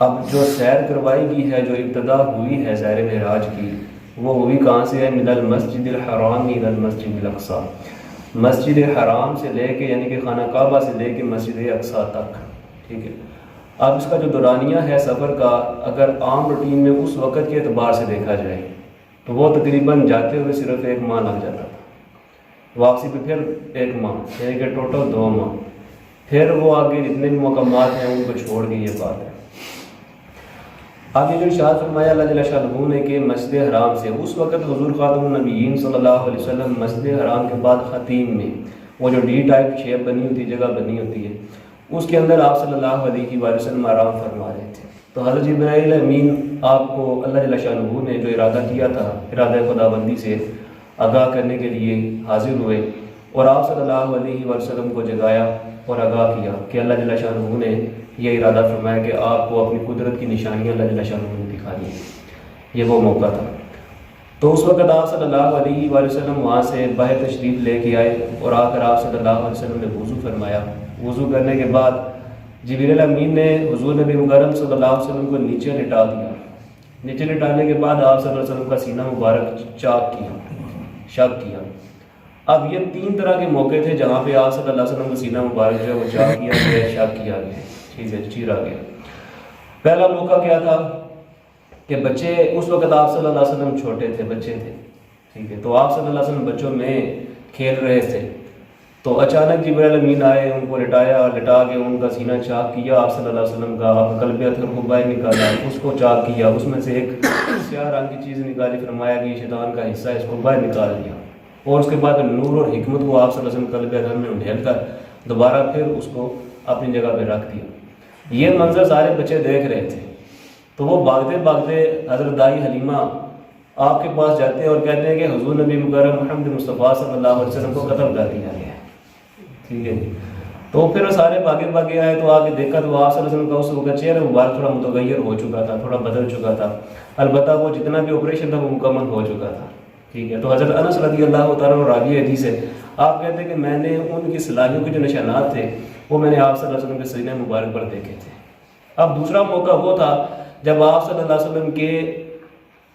اب جو سیر کروائی گئی ہے، جو ابتدا ہوئی ہے سیر معراج کی، وہ ہوئی کہاں سے ہے؟ من المسجد الحرام الى المسجد الاقصی، مسجد حرام سے لے کے یعنی کہ خانہ کعبہ سے لے کے مسجد اقصی تک، ٹھیک ہے۔ اب اس کا جو دورانیہ ہے سفر کا، اگر عام روٹین میں اس وقت کے اعتبار سے دیکھا جائے تو وہ تقریباً جاتے ہوئے صرف 1 ماہ لگ جاتا تھا، واپسی پہ پھر 1 ماہ، یعنی کہ ٹوٹل 2 ماہ، پھر وہ آگے جتنے بھی مقامات ہیں ان کو چھوڑ کے یہ بات ہے۔ اب یہ جو ارشاد فرمایا اللہ جل شانہ نے کہ مسجد حرام سے، اس وقت حضور خاتم النبیین صلی اللہ علیہ وسلم مسجد حرام کے بعد خطیم میں وہ جو ڈی ٹائپ شیپ بنی ہوتی ہے، جگہ بنی ہوتی ہے، اس کے اندر آپ صلی اللہ علیہ وآلہ وسلم آرام فرما رہے تھے۔ تو حضرت جبرائیل امین آپ کو اللہ جل شانہ نے جو ارادہ کیا تھا، ارادہ خداوندی سے آگاہ کرنے کے لیے حاضر ہوئے اور آپ صلی اللہ علیہ وسلم کو جگایا اور آگاہ کیا کہ اللہ جل شانہ نے یہ ارادہ فرمایا کہ آپ کو اپنی قدرت کی نشانیاں اللہ جل شانہ نے دکھا دی۔ یہ وہ موقع تھا۔ تو اس وقت آپ صلی اللہ علیہ وآلہ وسلم وہاں سے باہر تشریف لے کے آئے اور آ کر آپ صلی اللہ علیہ وسلم نے وضو فرمایا۔ وضو کرنے کے بعد جبریل امین نے حضور نبی مکرم صلی اللہ علیہ وسلم کو نیچے لٹا دیا۔ نیچے لٹانے کے بعد آپ صلی اللہ علیہ وسلم کا سینہ مبارک چاک کیا، شق کیا۔ اب یہ 3 طرح کے موقع تھے جہاں پہ آپ صلی اللہ علیہ وسلم کا سینہ مبارک جو ہے وہ چاک کیا گیا، شق کیا گیا، ٹھیک ہے، چیرا گیا۔ پہلا موقع کیا تھا کہ بچے، اس وقت آپ صلی اللہ علیہ وسلم چھوٹے تھے، بچے تھے، ٹھیک ہے، تو آپ صلی اللہ علیہ وسلم بچوں میں کھیل رہے تھے، تو اچانک جبرائیل امین آئے، ان کو لٹایا، لٹا کے ان کا سینہ چاک کیا آپ صلی اللہ علیہ وسلم کا، آپ قلب اطہر کو باہر نکالا، اس کو چاک کیا، اس میں سے ایک سیاہ رنگ کی چیز نکالی، فرمایا کہ یہ شیطان کا حصہ ہے، اس کو باہر نکال دیا، اور اس کے بعد نور اور حکمت کو آپ صلی اللہ علیہ وسلم قلب اطہر میں ڈھیل کر دوبارہ پھر اس کو اپنی جگہ پہ رکھ دیا۔ یہ منظر سارے بچے دیکھ رہے تھے، تو وہ بھاگتے بھاگتے حضرت دائی حلیمہ آپ کے پاس جاتے ہیں اور کہتے ہیں کہ حضور نبی مکرم محمد مصطفیٰ صلی اللہ علیہ وسلم کو قتل کر دیا گیا ہے، ٹھیک ہے۔ تو پھر سارے بھاگے بھاگے آئے تو آگے دیکھا تو آپ صلی اللہ علیہ وسلم کا اس وقت چہرہ مبارک تھوڑا متغیر ہو چکا تھا، تھوڑا بدل چکا تھا، البتہ وہ جتنا بھی آپریشن تھا وہ مکمل ہو چکا تھا، ٹھیک ہے۔ تو حضرت انس رضی اللہ تعالیٰ راوی حدیث ہے، آپ کہتے ہیں کہ میں نے ان کی صلاحیوں کے جو نشانات تھے وہ میں نے آپ صلی اللہ علیہ وسلم کے سینہ مبارک پر دیکھے تھے۔ اب دوسرا موقع وہ تھا جب آپ صلی اللہ علیہ وسلم کے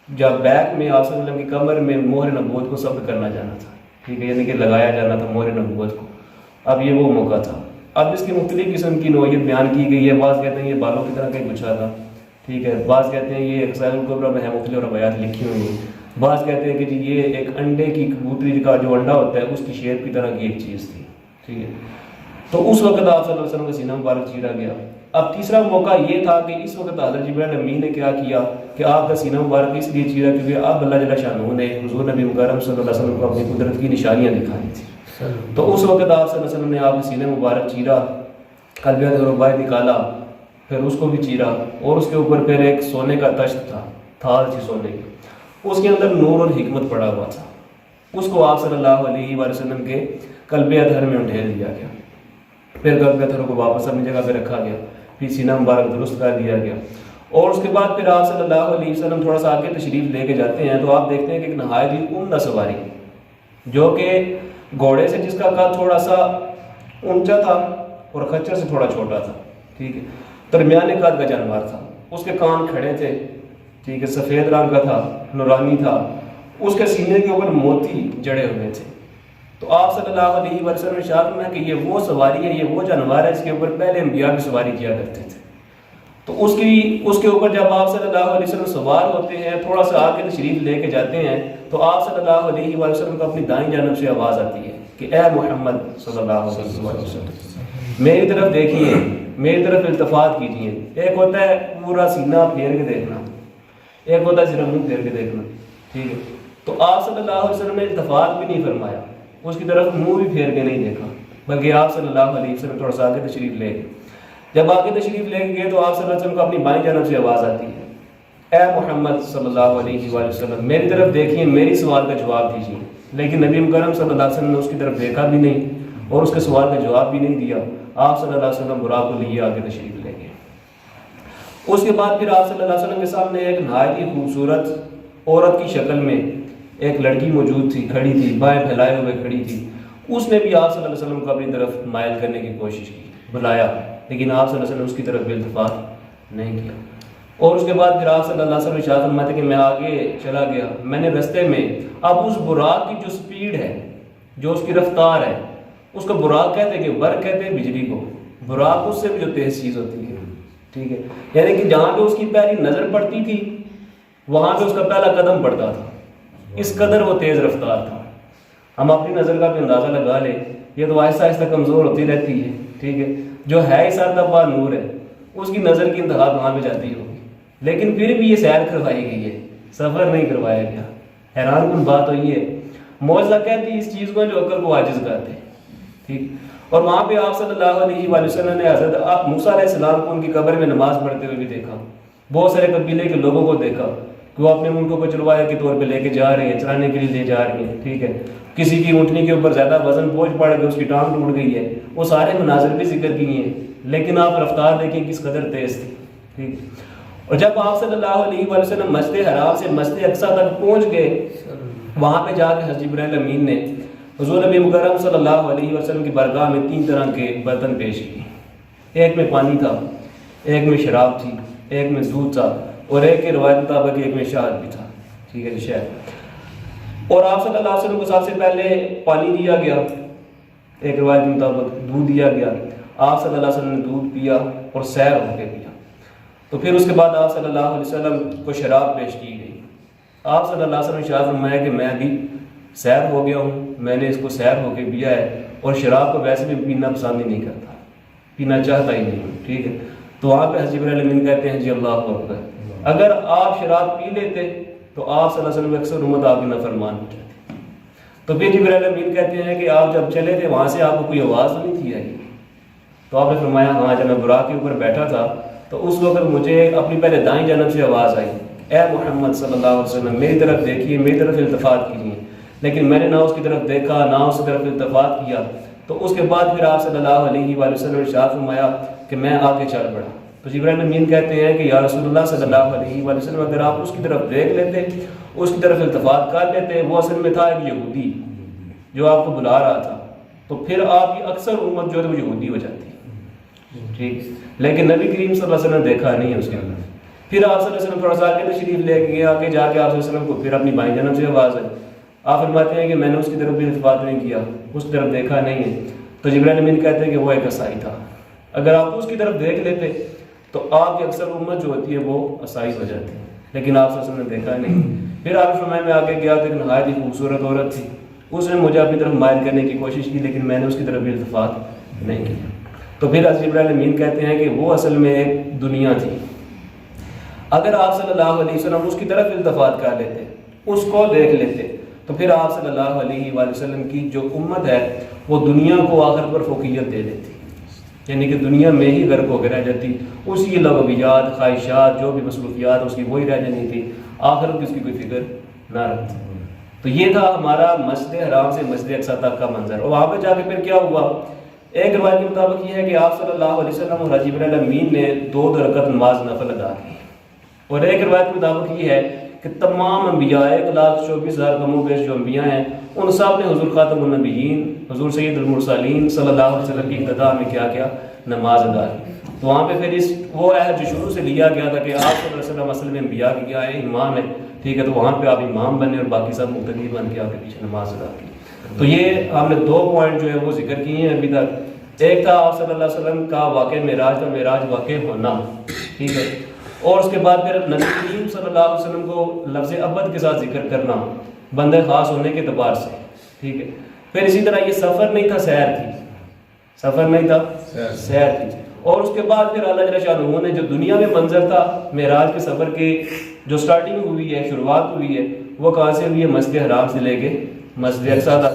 جب بیک میں آپ صلی اللہ علیہ وسلم کی کمر میں مہر نبوت کو ثبت کرنا جانا تھا، ٹھیک ہے، یعنی کہ لگایا جانا تھا مہر نبوت کو۔ اب یہ وہ موقع تھا۔ اب اس کی مختلف قسم کی نوعیت بیان کی گئی ہے، بعض کہتے ہیں یہ بالوں کی طرح کا گچھا تھا، ٹھیک ہے، بعض کہتے ہیں یہ قصائد الکبریٰ میں ہے، مختلف روایات لکھی ہوئی ہیں، بعض کہتے ہیں کہ جی یہ ایک انڈے کی، کبوتری کا جو انڈا ہوتا ہے اس کی شیپ کی طرح کی ایک چیز تھی، ٹھیک ہے۔ تو اس وقت آپ صلی اللہ علیہ وسلم کا سینہ مبارک چیرا گیا۔ اب تیسرا موقع یہ تھا کہ اس وقت حضرت جبرائیل امین نے کیا کیا کہ آپ کا سینہ مبارک اس لیے چیرا کیونکہ اب اللہ جل شانہ نے حضور نبی مکرم صلی اللہ علیہ وسلم کو اپنی قدرت کی نشانیاں دکھائی تھی۔ تو اس وقت آپ صلی اللہ علیہ وسلم نے آپ کا سینہ مبارک چیرا، قلب اطہر باہر نکالا، پھر اس کو بھی چیرا، اور اس کے اوپر پھر ایک سونے کا تشت تھا، تھال تھی سونے کی، اس کے اندر نور اور حکمت پڑا ہوا تھا، اس کو آپ صلی اللہ علیہ وآلہ وسلم کے قلب اطہر میں ڈھیل دیا گیا، پھر قلب اطہر کو واپس اپنی جگہ پہ رکھا گیا، پھر سینہ مبارک درست کر دیا گیا، اور اس کے بعد پھر آپ صلی اللہ علیہ وسلم تھوڑا سا آگے تشریف لے کے جاتے ہیں تو آپ دیکھتے ہیں کہ ایک نہایت ہی عمدہ سواری جو کہ گھوڑے سے جس کا قد تھوڑا سا اونچا تھا اور خچر سے تھوڑا چھوٹا تھا، ٹھیک ہے، درمیانے قد کا جانور تھا، اس کے کان کھڑے تھے، ٹھیک ہے، سفید رنگ کا تھا، نورانی تھا، اس کے سینے کے اوپر موتی جڑے ہوئے تھے۔ تو آپ صلی اللہ علیہ وسلم نے ارشاد فرمایا کہ یہ وہ سواری ہے، یہ وہ جانور ہے جس کے اوپر پہلے انبیاء بھی سواری کیا کرتے تھے۔ تو اس کے اوپر جب آپ صلی اللہ علیہ وسلم سوار ہوتے ہیں، تھوڑا سا آگے تشریف لے کے جاتے ہیں تو آپ صلی اللہ علیہ وسلم کو اپنی دائیں جانب سے آواز آتی ہے کہ اے محمد صلی اللہ علیہ وسلم میری طرف دیکھیے، میری طرف التفات کیجیے۔ ایک ہوتا ہے پورا سینہ پھیر کے دیکھنا، ایک ہوتا ہے صرف منہ پھیر کے دیکھنا، ٹھیک ہے۔ تو آپ صلی اللہ علیہ وسلم نے التفات بھی نہیں فرمایا، اس کی طرف منہ بھی پھیر کے نہیں دیکھا، بلکہ آپ صلی اللہ علیہ وسلم تھوڑا سا آگے تشریف لے گئے۔ جب آگے تشریف لے گئے تو آپ صلی اللہ علیہ وسلم کو اپنی بائیں جانب سے آواز آتی ہے اے محمد صلی اللہ علیہ وآلہ وسلم میری طرف دیکھیے، میری سوال کا جواب دیجیے۔ لیکن نبی مکرم صلی اللہ علیہ وسلم نے اس کی طرف دیکھا بھی نہیں اور اس کے سوال کا جواب بھی نہیں دیا۔ آپ صلی اللہ علیہ وسلم براق کو لیے آگے تشریف لے گئے۔ اس کے بعد پھر آپ صلی اللہ علیہ وسلم کے سامنے ایک نہایت ہی خوبصورت عورت کی شکل میں ایک لڑکی موجود تھی، کھڑی تھی، بائیں پھیلائے ہوئے کھڑی تھی۔ اس نے بھی آپ صلی اللہ علیہ وسلم کو اپنی طرف مائل کرنے کی کوشش کی، بلایا، لیکن آپ صلی اللہ علیہ وسلم اس کی طرف بھی التفات نہیں کیا۔ اور اس کے بعد پھر آپ صلی اللہ علیہ وسلم ارشاد فرماتے کہ میں آگے چلا گیا، میں نے رستے میں اب اس براق کی جو سپیڈ ہے، جو اس کی رفتار ہے، اس کو براق کہتے ہیں کہ برق کہتے ہیں بجلی کو، براق اس سے بھی جو تیز چیز ہوتی ہے، ٹھیک ہے، یعنی کہ جہاں پہ اس کی پہلی نظر پڑتی تھی وہاں پہ اس کا پہلا قدم پڑتا تھا، اس قدر وہ تیز رفتار تھا۔ ہم اپنی نظر کا بھی اندازہ لگا لیں، یہ تو آہستہ آہستہ کمزور ہوتی رہتی ہے، ٹھیک ہے، جو ہے ہی سارتا پا نور ہے، اس کی نظر کی انتہا کہاں پہ جاتی ہوگی، لیکن پھر بھی یہ سیر کروائی گئی ہے، سفر نہیں کروایا گیا۔ حیران کن بات ہوئی ہے، معجزہ کہتی ہے اس چیز کو جو عقل کو عاجز کرتے، ٹھیک۔ اور وہاں پہ آپ صلی اللہ علیہ وآلہ وسلم نے حضرت موسیٰ علیہ السلام کو ان کی قبر میں نماز پڑھتے ہوئے بھی دیکھا، بہت سارے قبیلے کے لوگوں کو دیکھا کہ وہ اپنے اونٹوں کو چلوایا کے طور پہ لے کے جا رہے ہیں، چرانے کے لیے لے جا رہے ہیں، ٹھیک ہے، کسی کی اونٹنی کے اوپر زیادہ وزن بوجھ پڑ گیا، اس کی ٹانگ ٹوٹ گئی ہے، وہ سارے مناظر بھی ذکر کیے ہیں، لیکن آپ رفتار دیکھیں کس قدر تیز تھی، ٹھیک۔ اور جب آپ صلی اللہ علیہ وآلہ وسلم مسجد حرام سے مسجد اقصیٰ تک پہنچ گئے، وہاں پہ جا کے حضرت جبرائیل امین نے حضور نبی مکرم صلی اللہ علیہ وسلم کی بارگاہ میں 3 طرح کے برتن پیش کیے، ایک میں پانی تھا، ایک میں شراب تھی، ایک میں دودھ تھا، اور ایک کے روایت مطابق ایک میں شہد بھی تھا، ٹھیک ہے جی، شہد۔ اور آپ صلی اللہ علیہ وسلم کو سب سے پہلے پانی دیا گیا، ایک روایت کے مطابق دودھ دیا گیا، آپ صلی اللہ علیہ وسلم نے دودھ پیا اور سیر ہو کے پیا۔ تو پھر اس کے بعد آپ صلی اللہ علیہ وسلم کو شراب پیش کی گئی، آپ صلی اللہ علیہ وسلم نے ارشاد فرمایا کہ میں ابھی سیر ہو گیا ہوں، میں نے اس کو سیر ہو کے پیا ہے، اور شراب کو ویسے بھی پینا پسند ہی نہیں کرتا، پینا چاہتا ہی نہیں ہوں، ٹھیک ہے۔ تو وہاں پہ حضرت جبرائیل امین کہتے ہیں جی اللہ اکبر، اگر آپ شراب پی لیتے تو آپ صلی اللہ علیہ وسلم اکثر امت آپ کی نافرمان ہو جاتی۔ تو پھر جبرائیل امین کہتے ہیں کہ آپ جب چلے تھے وہاں سے آپ کو کوئی آواز تو نہیں تھی آئی؟ تو آپ نے فرمایا ہاں، جب میں براق کے اوپر بیٹھا تھا تو اس وقت مجھے اپنی پہلے دائیں جانب سے آواز آئی، اے محمد صلی اللہ علیہ وسلم میری طرف دیکھیے، میری طرف التفات کیجیے، لیکن میں نے نہ اس کی طرف دیکھا نہ اس کی طرف التفات کیا۔ تو اس کے بعد پھر آپ صلی اللہ علیہ وآلہ وسلم نے ارشاد فرمایا کہ میں آگے چل پڑا۔ تو جبرائیل امین کہتے ہیں کہ یا رسول اللہ صلی اللہ علیہ وآلہ وسلم اگر آپ اس کی طرف دیکھ لیتے، اس کی طرف التفات کر لیتے، وہ اصل میں تھا ایک یہودی جو آپ کو بلا رہا تھا، تو پھر آپ کی اکثر امت جو ہے وہ یہودی ہو جاتی، ٹھیک، لیکن نبی کریم صلی اللہ علیہ وسلم نے دیکھا نہیں ہے اس کے اندر۔ پھر آپ صلی اللہ علیہ وسلم تھوڑا سا آگے تشریف لے کے آگے جا کے آپ صلی اللہ علیہ وسلم کو پھر اپنی بائیں جانب سے آواز آئی، آپ فرماتے ہیں کہ میں نے اس کی طرف بھی التفات نہیں کیا، اس کی طرف دیکھا نہیں ہے۔ تو جبرائیل امین کہتے ہیں کہ وہ ایک عیسائی تھا، اگر آپ اس کی طرف دیکھ لیتے تو آپ کی اکثر امت جو ہوتی ہے وہ عیسائی ہو جاتی ہے، لیکن آپ صلی اللہ علیہ وسلم نے دیکھا نہیں۔ پھر آپ فرمایا میں آگے گیا تو ایک نہایت ہی خوبصورت عورت تھی، اس نے مجھے اپنی طرف مائل کرنے کی کوشش کی، لیکن میں نے اس کی طرف بھی التفات نہیں کی۔ تو پھر حضرت جبرائیل امین کہتے ہیں کہ وہ اصل میں ایک دنیا تھی، اگر آپ صلی اللہ علیہ وسلم اس کی طرف التفات کر لیتے، اس کو دیکھ لیتے، تو پھر آپ صلی اللہ علیہ وآلہ وسلم کی جو امت ہے وہ دنیا کو آخر پر فوقیت دے دیتی، یعنی کہ دنیا میں ہی غرق ہو کے رہ جاتی، اسی لغویات خواہشات جو بھی مصروفیات اس کی وہی رہ جانی تھی، آخرت کی اس کی کوئی فکر نہ رکھتی۔ تو یہ تھا ہمارا مسجد حرام سے مسجد اقصیٰ تک کا منظر۔ اور وہاں پہ جا کے پھر کیا ہوا، ایک روایت کے مطابق یہ ہے کہ آپ صلی اللہ علیہ وسلم اور حضرت جبرائیل امین نے 2 رکعت نماز نفل ادا کی، اور ایک روایت کے مطابق یہ ہے کہ تمام انبیاء 1,24,000 کم و بیش جو انبیاء ہیں ان سب نے حضور خاتم النبیین حضور سید المرسلین صلی اللہ علیہ وسلم کی ابتدا میں کیا نماز ادا کی۔ تو وہاں پہ پھر اس وہ عہد جو شروع سے لیا گیا تھا کہ آپ صلی اللہ علیہ وسلم اصل میں انبیاء کی کیا ہے، امام ہے، ٹھیک ہے، تو وہاں پہ آپ امام بنے اور باقی سب مقتدی بن کے آپ کے پیچھے نماز ادا کی۔ تو یہ ہم نے 2 پوائنٹ جو ہے وہ ذکر کیے ہیں ابھی تک، ایک تھا آپ صلی اللہ علیہ وسلم کا واقع معراج کا معراج واقع ہونا، ٹھیک ہے، اور اس کے بعد پھر نبی کریم صلی اللہ علیہ وسلم کو لفظ ابد کے ساتھ ذکر کرنا بندے خاص ہونے کے اعتبار سے، ٹھیک ہے۔ پھر اسی طرح یہ سفر نہیں تھا، سیر تھی، سفر نہیں تھا، سیر تھی۔ اور اس کے بعد پھر اللہ جل شانہ نے جو دنیا میں منظر تھا معراج کے سفر کی جو سٹارٹنگ ہوئی ہے، شروعات ہوئی ہے، وہ کہاں سے ہوئی ہے، مسجد حرام سے لے کے مسجد اقصیٰ تک۔